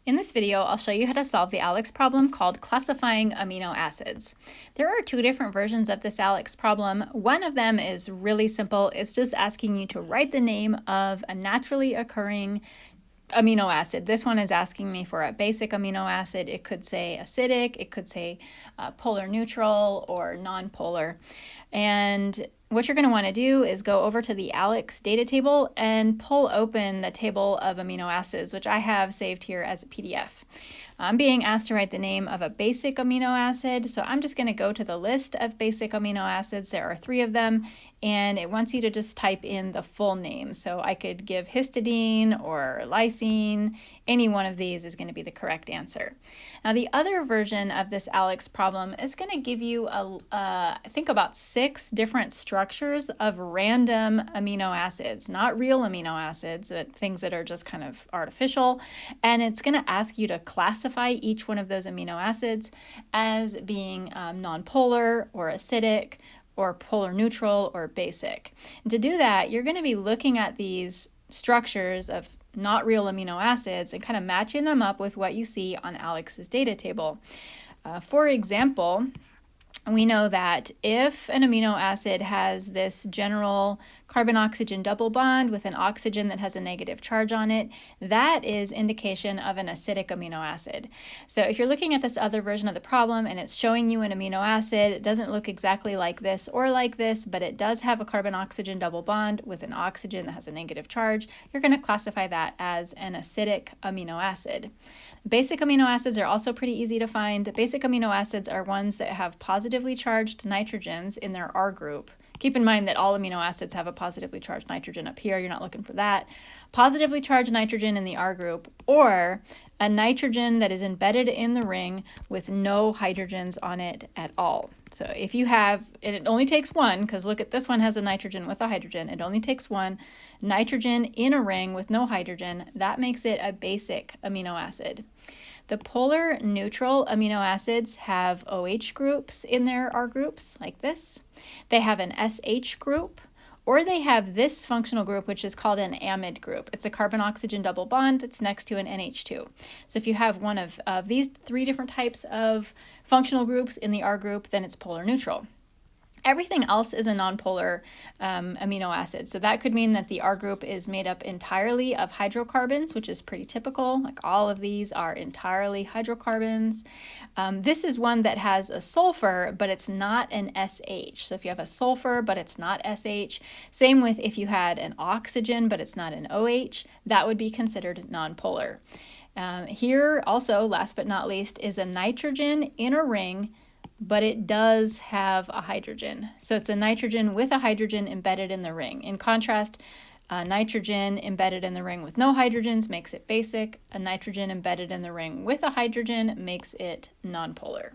In this video, I'll show you how to solve the ALEKS problem called classifying amino acids. There are two different versions of this ALEKS problem. One of them is really simple. It's just asking you to write the name of a naturally occurring amino acid. This one is asking me for a basic amino acid. It could say acidic, it could say polar neutral or nonpolar. And what you're going to want to do is go over to the ALEKS data table and pull open the table of amino acids, which I have saved here as a PDF. I'm being asked to write the name of a basic amino acid, so I'm just going to go to the list of basic amino acids. There are 3 of them, and it wants you to just type in the full name. So I could give histidine or lysine. Any one of these is going to be the correct answer. Now, the other version of this ALEKS problem is going to give you, I think, about 6 different structures of random amino acids, not real amino acids, but things that are just kind of artificial. And it's going to ask you to classify each one of those amino acids as being nonpolar or acidic or polar neutral or basic. And to do that, you're going to be looking at these structures of not real amino acids and kind of matching them up with what you see on ALEKS's data table. For example, we know that if an amino acid has this general carbon-oxygen double bond with an oxygen that has a negative charge on it, that is indication of an acidic amino acid. So if you're looking at this other version of the problem and it's showing you an amino acid, it doesn't look exactly like this or like this, but it does have a carbon-oxygen double bond with an oxygen that has a negative charge, you're going to classify that as an acidic amino acid. Basic amino acids are also pretty easy to find. Basic amino acids are ones that have positively charged nitrogens in their R group. Keep in mind that all amino acids have a positively charged nitrogen up here. You're not looking for that. Positively charged nitrogen in the R group, or a nitrogen that is embedded in the ring with no hydrogens on it at all. So if you have, and it only takes one, because look at this one has a nitrogen with a hydrogen. It only takes one nitrogen in a ring with no hydrogen. That makes it a basic amino acid. The polar neutral amino acids have OH groups in their R groups, like this. They have an SH group, or they have this functional group, which is called an amide group. It's a carbon-oxygen double bond that's next to an NH2. So if you have one of these 3 different types of functional groups in the R group, then it's polar neutral. Everything else is a nonpolar amino acid. So that could mean that the R group is made up entirely of hydrocarbons, which is pretty typical. Like all of these are entirely hydrocarbons. This is one that has a sulfur, but it's not an SH. So if you have a sulfur, but it's not SH, same with if you had an oxygen, but it's not an OH, that would be considered nonpolar. Here also, last but not least, is a nitrogen in a ring, but it does have a hydrogen. So it's a nitrogen with a hydrogen embedded in the ring. In contrast, a nitrogen embedded in the ring with no hydrogens makes it basic. A nitrogen embedded in the ring with a hydrogen makes it nonpolar.